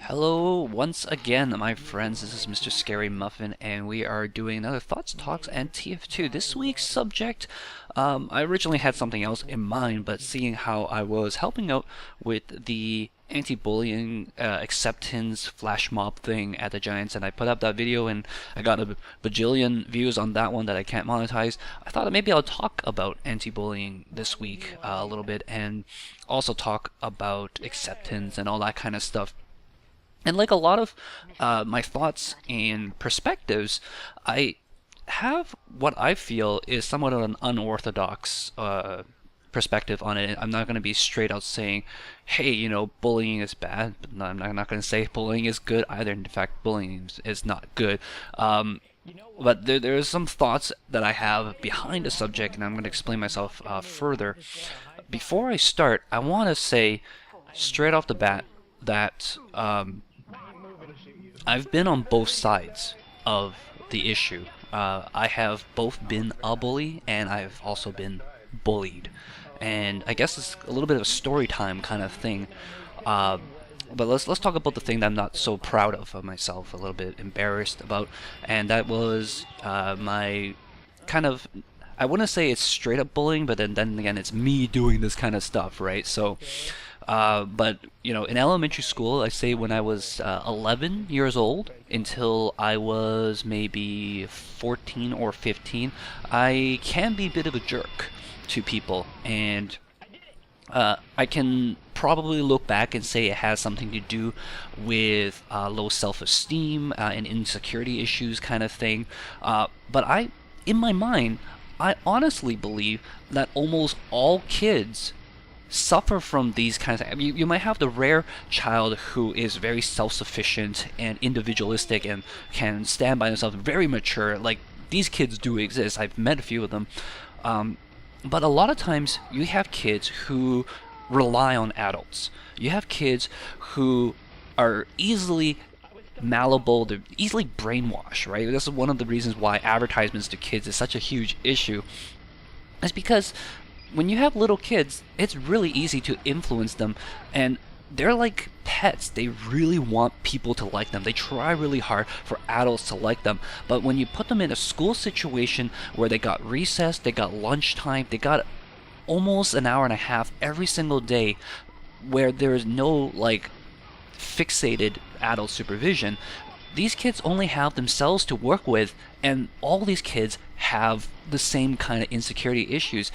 Hello once again, my friends. This is MrScaryMuffin, and we are doing another Thoughts, Talks, and TF2. This week's subject, I originally had something else in mind, but seeing how I was helping out with the anti-bullying acceptance flash mob thing at the Giants, and I put up that video, and I got a bajillion views on that one that I can't monetize. I thought that maybe I'll talk about anti-bullying this week a little bit, and also talk about acceptance and all that kind of stuff. And like a lot of my thoughts and perspectives, I have what I feel is somewhat of an unorthodox perspective on it. I'm not going to be straight out saying, hey, bullying is bad. But no, I'm not going to say bullying is good either. In fact, bullying is not good. But there's some thoughts that I have behind the subject, and I'm going to explain myself further. Before I start, I want to say straight off the bat that I've been on both sides of the issue. I have both been a bully, and I've also been bullied. And I guess it's a little bit of a story time kind of thing. But let's talk about the thing that I'm not so proud of myself, a little bit embarrassed about, and that was my kind of, I wouldn't say it's straight up bullying, but then again, it's me doing this kind of stuff, right? So. But in elementary school, I say when I was 11 years old until I was maybe 14 or 15, I can be a bit of a jerk to people, and I can probably look back and say it has something to do with low self-esteem and insecurity issues kind of thing. But in my mind, I honestly believe that almost all kids suffer from these kinds of things. You might have the rare child who is very self-sufficient and individualistic and can stand by themselves, very mature. Like, these kids do exist. I've met a few of them. But a lot of times you have kids who rely on adults. You have kids who are easily malleable, they're easily brainwashed, right? This is one of the reasons why advertisements to kids is such a huge issue. It's because when you have little kids, it's really easy to influence them, and they're like pets. They really want people to like them. They try really hard for adults to like them. But when you put them in a school situation where they got recess, they got lunchtime, they got almost an hour and a half every single day where there's no like fixated adult supervision, these kids only have themselves to work with, and all these kids have the same kind of insecurity issues.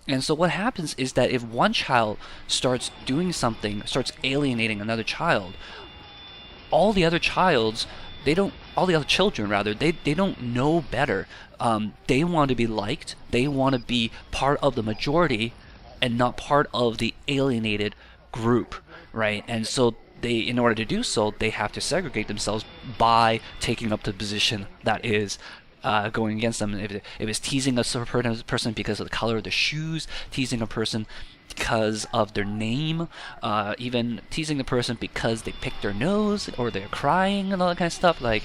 And so what happens is that if one child starts doing something, starts alienating another child, all the other children rather, they don't know better. They want to be liked. They want to be part of the majority and not part of the alienated group, right? And so in order to do so, they have to segregate themselves by taking up the position that is going against them. If it's teasing a certain person because of the color of the shoes, teasing a person because of their name, even teasing the person because they picked their nose or they're crying and all that kind of stuff, like,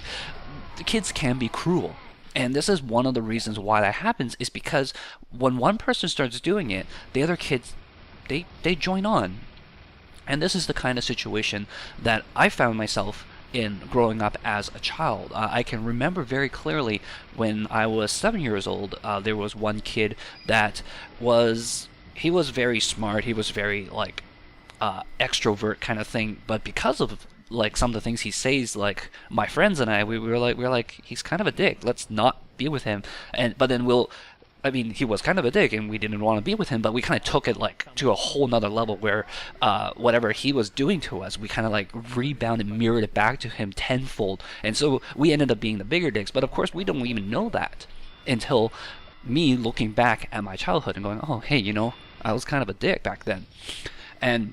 the kids can be cruel. And this is one of the reasons why that happens, is because when one person starts doing it, the other kids, they join on. And this is the kind of situation that I found myself in growing up as a child. I can remember very clearly when I was 7 years old, there was one kid that he was very smart, he was very like extrovert kind of thing, but because of like some of the things he says, like, my friends and I, we were like, he's kind of a dick, let's not be with him. But then he was kind of a dick and we didn't want to be with him, but we kind of took it like to a whole nother level where whatever he was doing to us, we kind of like rebounded, mirrored it back to him tenfold. And so we ended up being the bigger dicks. But of course, we don't even know that until me looking back at my childhood and going, oh, hey, I was kind of a dick back then. And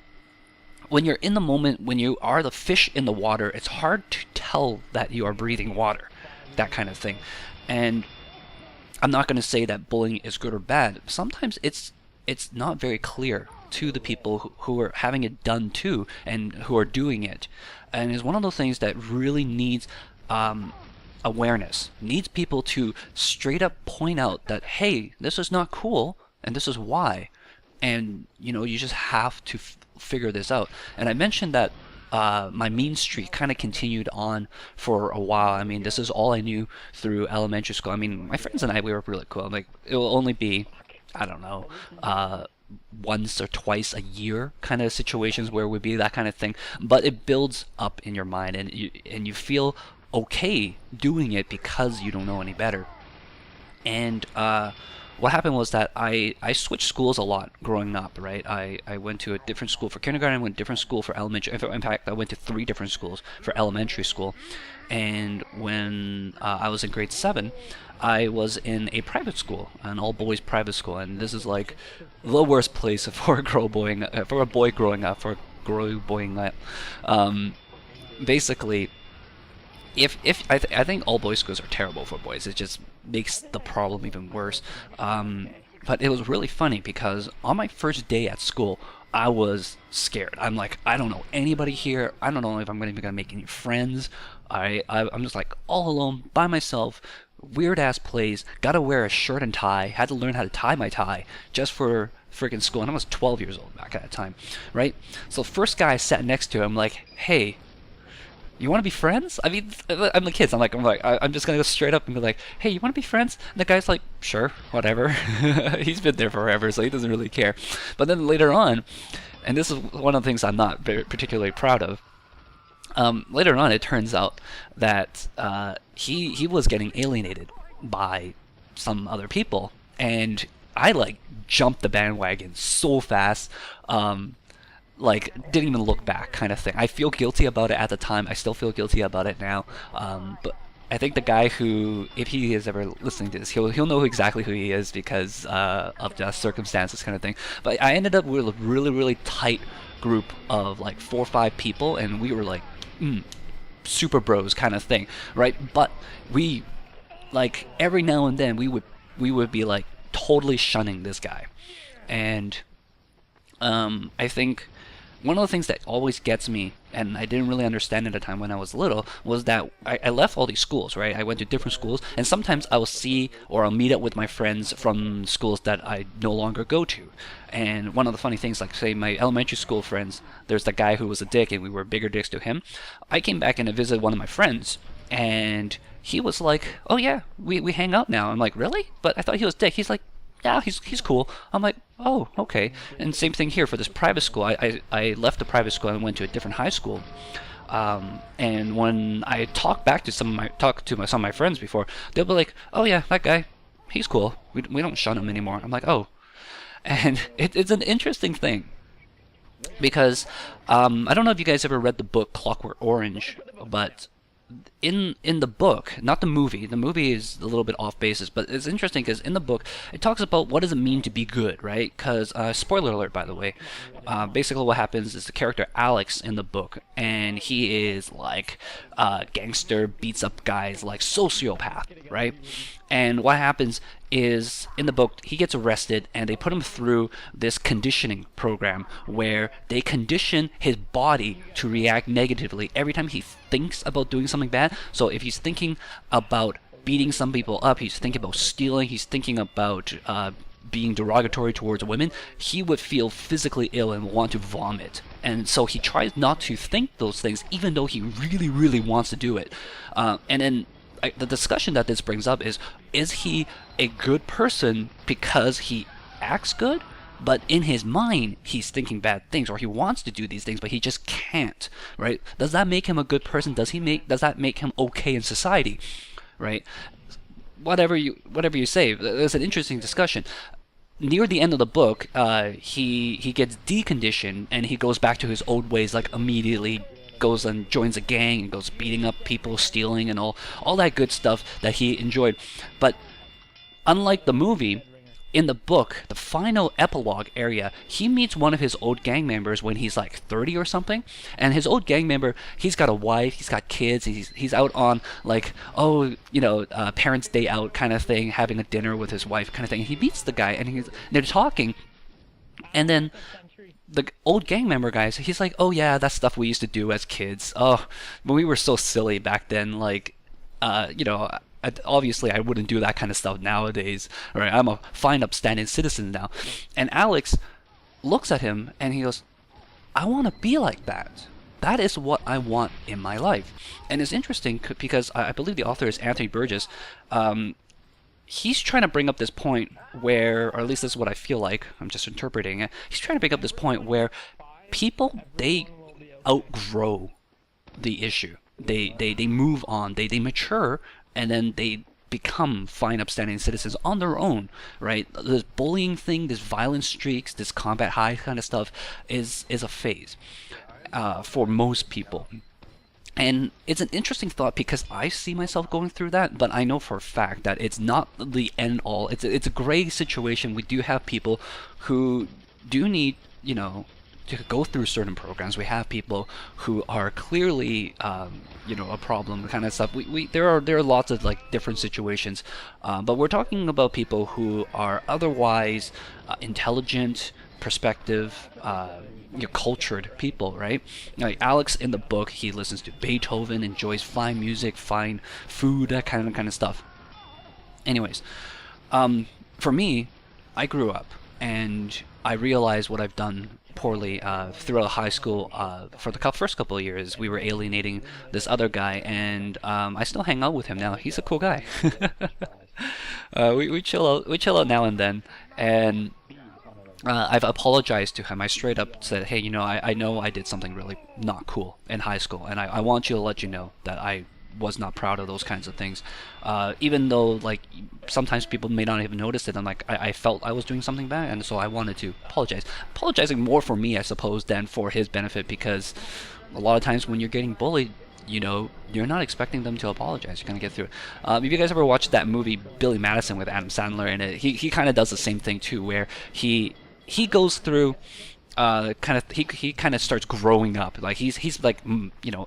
when you're in the moment, when you are the fish in the water, it's hard to tell that you are breathing water, that kind of thing. And I'm not going to say that bullying is good or bad. Sometimes it's not very clear to the people who are having it done to and who are doing it. And it's one of those things that really needs awareness, needs people to straight up point out that, hey, this is not cool and this is why. And you just have to figure this out. And I mentioned that my mean streak kind of continued on for a while. I mean, this is all I knew through elementary school. I mean, my friends and I, we were really cool. Like, it will only be, I don't know, once or twice a year kind of situations where it would be that kind of thing. But it builds up in your mind, and you feel okay doing it because you don't know any better. And what happened was that I switched schools a lot growing up, right? I went to a different school for kindergarten, I went to a different school for elementary. In fact, I went to 3 different schools for elementary school. And when I was in grade 7, I was in a private school, an all-boys private school. And this is like the worst place for for a boy growing up, for a girl growing up. Basically, I think all boys schools are terrible for boys. It just makes the problem even worse. But it was really funny because on my first day at school, I was scared. I'm like, I don't know anybody here. I don't know if I'm even gonna make any friends. I'm just like all alone by myself. Weird ass place. Gotta wear a shirt and tie. Had to learn how to tie my tie just for freaking school. And I was 12 years old back at that time, right? So the first guy I sat next to, I'm like, hey, you want to be friends? I mean, I'm the kids. I'm just gonna go straight up and be like, hey, you want to be friends? And the guy's like, sure, whatever. He's been there forever, so he doesn't really care. But then later on, and this is one of the things I'm not particularly proud of. Later on, it turns out that he was getting alienated by some other people, and I like jumped the bandwagon so fast. Like, didn't even look back kind of thing. I feel guilty about it at the time. I still feel guilty about it now. But I think the guy who, if he is ever listening to this, he'll know exactly who he is because of the circumstances kind of thing. But I ended up with a really, really tight group of like 4 or 5 people, and we were like super bros kind of thing, right? But we, like, every now and then we would be like totally shunning this guy. And I think one of the things that always gets me, and I didn't really understand at the time when I was little, was that I left all these schools, right? I went to different schools, and sometimes I will see or I'll meet up with my friends from schools that I no longer go to. And one of the funny things, like say my elementary school friends, there's the guy who was a dick and we were bigger dicks to him. I came back and I visited one of my friends, and he was like, oh yeah, we hang out now. I'm like, really? But I thought he was dick. He's like, yeah, he's cool. I'm like, oh, okay. And same thing here for this private school. I left the private school and went to a different high school. And when I talk to some of my friends before, they'll be like, oh yeah, that guy, he's cool. We don't shun him anymore. I'm like, oh. And it's an interesting thing because I don't know if you guys ever read the book Clockwork Orange, but in the book, not the movie is a little bit off basis, but it's interesting because in the book it talks about what does it mean to be good, right? Because spoiler alert, by the way, basically what happens is the character Alex in the book, and he is like gangster, beats up guys, like sociopath, right? And what happens is in the book he gets arrested and they put him through this conditioning program where they condition his body to react negatively every time he thinks about doing something bad. So if he's thinking about beating some people up, he's thinking about stealing, he's thinking about being derogatory towards women, he would feel physically ill and want to vomit. And so he tries not to think those things even though he really, really wants to do it. And then the discussion that this brings up is he a good person because he acts good, but in his mind he's thinking bad things, or he wants to do these things but he just can't, right? Does that make him a good person? Does that make him okay in society, right? Whatever you say, there's an interesting discussion. Near the end of the book, he gets deconditioned and he goes back to his old ways, like immediately goes and joins a gang and goes beating up people, stealing, and all that good stuff that he enjoyed. But unlike the movie, in the book, the final epilogue area, he meets one of his old gang members when he's like 30 or something. And his old gang member, he's got a wife, he's got kids, he's out on like, parents' day out kind of thing, having a dinner with his wife kind of thing. He meets the guy and they're talking, and then the old gang member guys, he's like, oh yeah, that's stuff we used to do as kids. Oh, but we were so silly back then. Like, obviously I wouldn't do that kind of stuff nowadays. Right? I'm a fine, upstanding citizen now. And Alex looks at him and he goes, I want to be like that. that is what I want in my life. And it's interesting because I believe the author is Anthony Burgess. He's trying to bring up this point where, or at least this is what I feel like, I'm just interpreting it. He's trying to bring up this point where people, they outgrow the issue. They move on, they mature, and then they become fine, upstanding citizens on their own, right? This bullying thing, this violent streaks, this combat high kind of stuff is a phase for most people. And it's an interesting thought because I see myself going through that, but I know for a fact that it's not the end all. It's a gray situation. We do have people who do need, to go through certain programs. We have people who are clearly, a problem kind of stuff. There are lots of like different situations, but we're talking about people who are otherwise intelligent, perspective, cultured people, right? Like Alex in the book, he listens to Beethoven, enjoys fine music, fine food, that kind of stuff. Anyways, for me, I grew up and I realized what I've done poorly throughout high school. For the first couple of years, we were alienating this other guy, and I still hang out with him now. He's a cool guy. We chill out now and then, and I've apologized to him. I straight up said, hey, I know I did something really not cool in high school, and I want you to let you know that I was not proud of those kinds of things. Even though, like, sometimes people may not even notice it, and like, I felt I was doing something bad, and so I wanted to apologize. Apologizing more for me, I suppose, than for his benefit, because a lot of times when you're getting bullied, you're not expecting them to apologize. You're gonna get through it. If you guys ever watched that movie Billy Madison with Adam Sandler in it, he kind of does the same thing too, where he goes through he kind of starts growing up. Like he's like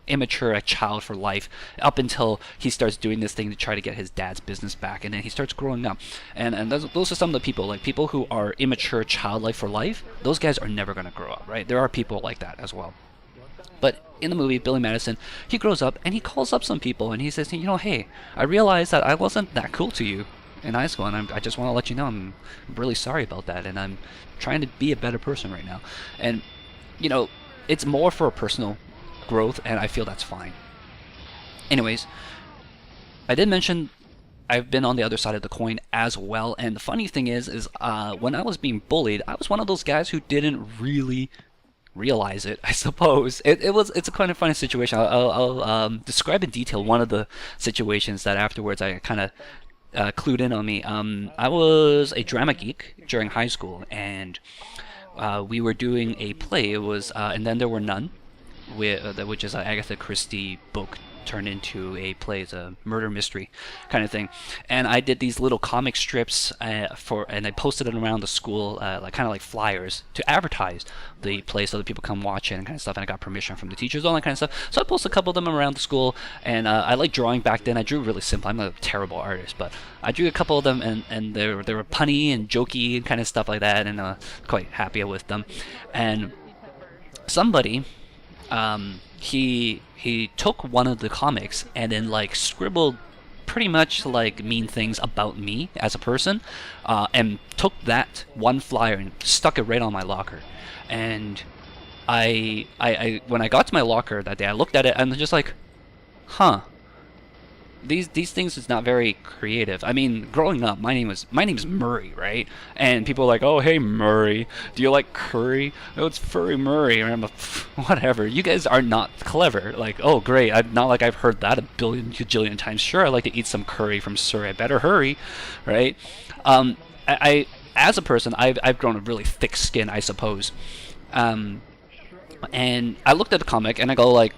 immature, a child for life, up until he starts doing this thing to try to get his dad's business back, and then he starts growing up. And those are some of the people, like people who are immature, childlike for life. Those guys are never gonna grow up, right? There are people like that as well. But in the movie, Billy Madison, he grows up and he calls up some people and he says, hey, I realized that I wasn't that cool to you in high school, and I just want to let you know I'm really sorry about that, and I'm trying to be a better person right now. And it's more for a personal growth, and I feel that's fine. Anyways, I did mention I've been on the other side of the coin as well, and the funny thing is when I was being bullied, I was one of those guys who didn't really realize it, I suppose. It's a kind of funny situation. I'll describe in detail one of the situations that afterwards I kind of clued in on me. I was a drama geek during high school, and we were doing a play. It was And Then There Were None, which is an Agatha Christie book turned into a play. It's a murder mystery kind of thing. And I did these little comic strips and I posted it around the school, like flyers to advertise the play so that people come watch it and kind of stuff. And I got permission from the teachers, all that kind of stuff. So I posted a couple of them around the school, and I like drawing back then. I drew really simple. I'm a terrible artist, but I drew a couple of them, and they were punny and jokey and kind of stuff like that, and quite happy with them. And somebody, he took one of the comics and then like scribbled pretty much like mean things about me as a person, and took that one flyer and stuck it right on my locker. And I when I got to my locker that day, I looked at it and I'm just like, huh. These things is not very creative. I mean, growing up, my name is Murray, right? And people are like, oh, hey, Murray, do you like curry? Oh, it's Furry Murray. And I'm like, whatever. You guys are not clever. Like, oh, great. Not like I've heard that a gajillion times. Sure, I'd like to eat some curry from Surrey. I better hurry, right? I as a person, I've grown a really thick skin, I suppose. And I looked at the comic and I go like,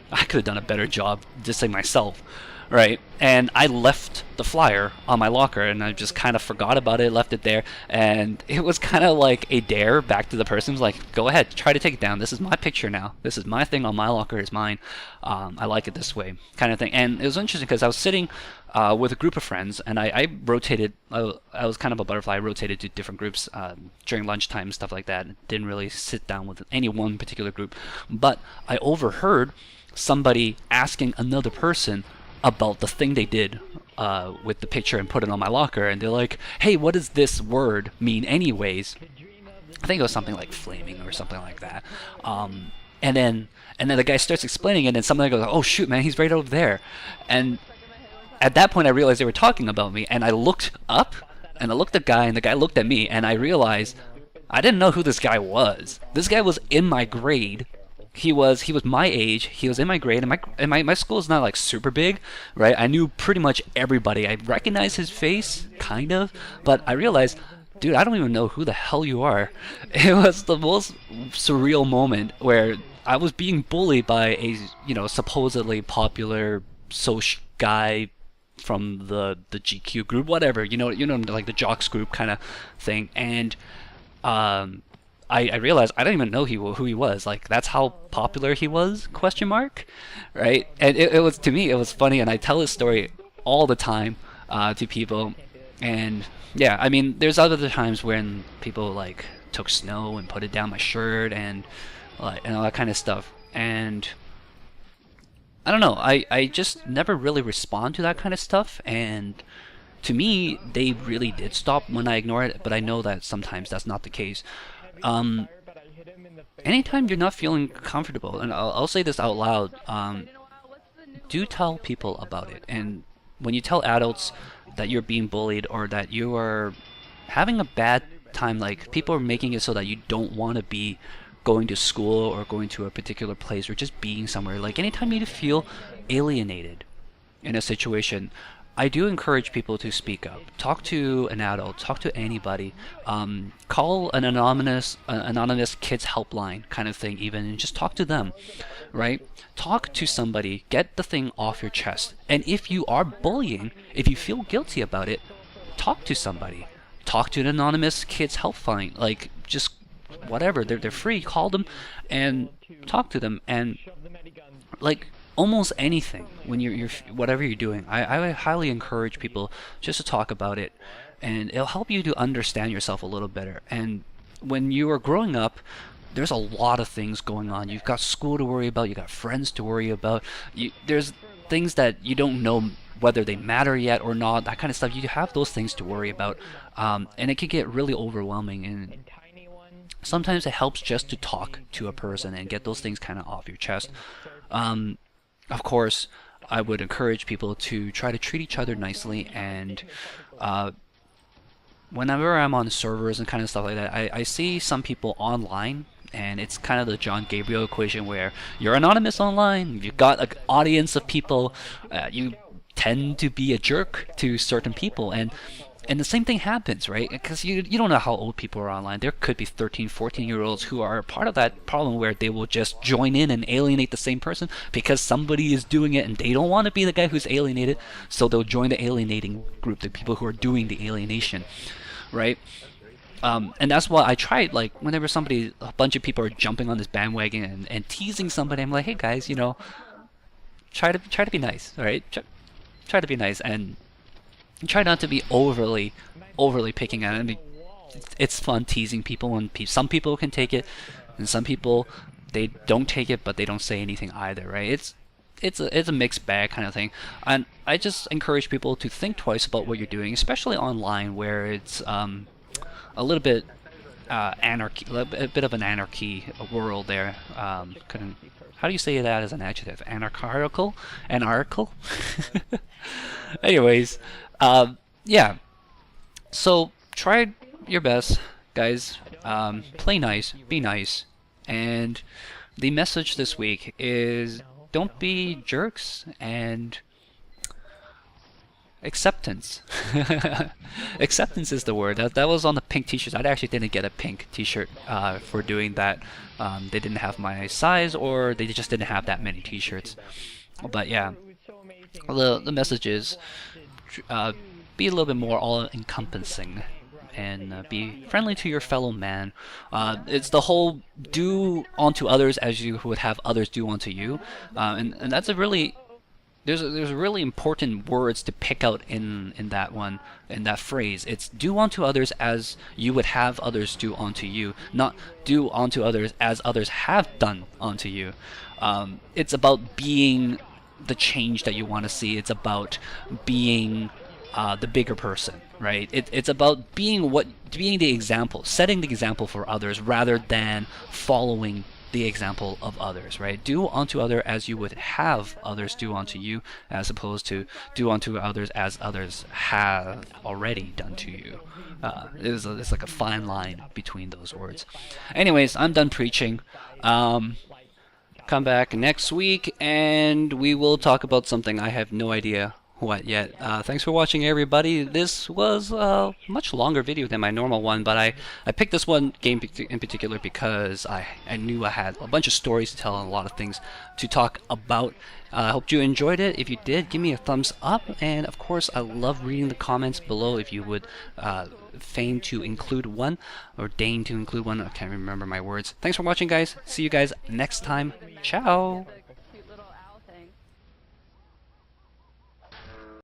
I could have done a better job dissing myself, right? And I left the flyer on my locker, and I just kind of forgot about it, left it there, and it was kind of like a dare back to the person who's like, go ahead, try to take it down. This is my picture now. This is my thing on my locker. It's mine. I like it this way, kind of thing. And it was interesting because I was sitting with a group of friends, and I rotated. I was kind of a butterfly. I rotated to different groups during lunchtime, stuff like that. Didn't really sit down with any one particular group, but I overheard somebody asking another person about the thing they did with the picture and put it on my locker, and they're like, hey, what does this word mean anyways? I think it was something like flaming or something like that. And then the guy starts explaining it, and somebody goes, "Oh shoot, man, he's right over there." And at that point, I realized they were talking about me, and I looked up, and I looked at the guy, and the guy looked at me, and I realized I didn't know who this guy was. This guy was in my grade. He was my age. He was in my grade, and my school is not like super big, right? I knew pretty much everybody. I recognized his face, kind of, but I realized, dude, I don't even know who the hell you are. It was the most surreal moment where I was being bullied by a supposedly popular social guy from the GQ group, whatever, like the jocks group kind of thing, and I realized I didn't even know who he was. Like, that's how popular he was? Question mark, right? And it was, to me, it was funny, and I tell this story all the time to people, and yeah, I mean, there's other times when people like took snow and put it down my shirt and all that kind of stuff, and I don't know, I just never really respond to that kind of stuff, and to me, they really did stop when I ignore it, but I know that sometimes that's not the case. Anytime you're not feeling comfortable, and I'll say this out loud, do tell people about it. And when you tell adults that you're being bullied or that you are having a bad time, like people are making it so that you don't want to be going to school or going to a particular place or just being somewhere, like anytime you feel alienated in a situation, I do encourage people to speak up. Talk to an adult. Talk to anybody. Call an anonymous kids helpline kind of thing, even, and just talk to them, right? Talk to somebody. Get the thing off your chest. And if you are bullying, if you feel guilty about it, talk to somebody. Talk to an anonymous kids helpline. Like, just whatever. They're free. Call them and talk to them, and like, almost anything when you're whatever you're doing, I would highly encourage people just to talk about it, and it'll help you to understand yourself a little better. And when you are growing up, there's a lot of things going on. You've got school to worry about, you got friends to worry about, there's things that you don't know whether they matter yet or not, that kind of stuff. You have those things to worry about, and it can get really overwhelming, and sometimes it helps just to talk to a person and get those things kind of off your chest. Of course, I would encourage people to try to treat each other nicely, and whenever I'm on servers and kind of stuff like that, I see some people online, and it's kind of the John Gabriel equation where you're anonymous online, you've got an audience of people, you tend to be a jerk to certain people, and the same thing happens, right? Because you don't know how old people are online. There could be 13, 14-year-olds who are part of that problem where they will just join in and alienate the same person because somebody is doing it and they don't want to be the guy who's alienated, so they'll join the alienating group, the people who are doing the alienation, right? And that's why I tried, like, whenever a bunch of people are jumping on this bandwagon and teasing somebody, I'm like, hey guys, try to be nice, all right? Try to be nice, and try not to be overly picking at it. I mean, it's fun teasing people, and some people can take it, and some people, they don't take it, but they don't say anything either, right? It's a mixed bag kind of thing, and I just encourage people to think twice about what you're doing, especially online, where it's a little bit anarchy, a bit of an anarchy world there. How do you say that as an adjective? Anarchical? Anyways. Yeah, so try your best, guys. Play nice, be nice, and the message this week is don't be jerks, and acceptance. Acceptance is the word. That was on the pink t-shirts. I actually didn't get a pink t-shirt for doing that. They didn't have my size, or they just didn't have that many t-shirts. But yeah, the message is be a little bit more all-encompassing, and be friendly to your fellow man. It's the whole do unto others as you would have others do unto you, and that's a really there's really important words to pick out in that phrase. It's do unto others as you would have others do unto you, not do unto others as others have done unto you. It's about being the change that you want to see. It's about being the bigger person, right? It's about being the example, setting the example for others rather than following the example of others, right? Do unto other as you would have others do unto you, as opposed to do unto others as others have already done to you. It's like a fine line between those words. Anyways, I'm done preaching. Come back next week and we will talk about something I have no idea what yet. Thanks for watching, everybody. This was a much longer video than my normal one, but I picked this one game in particular because I knew I had a bunch of stories to tell and a lot of things to talk about. I hope you enjoyed it. If you did, give me a thumbs up, and of course I love reading the comments below. If you would feign to include one, or deign to include one, I can't remember my words. Thanks for watching, guys. See you guys next time. Ciao.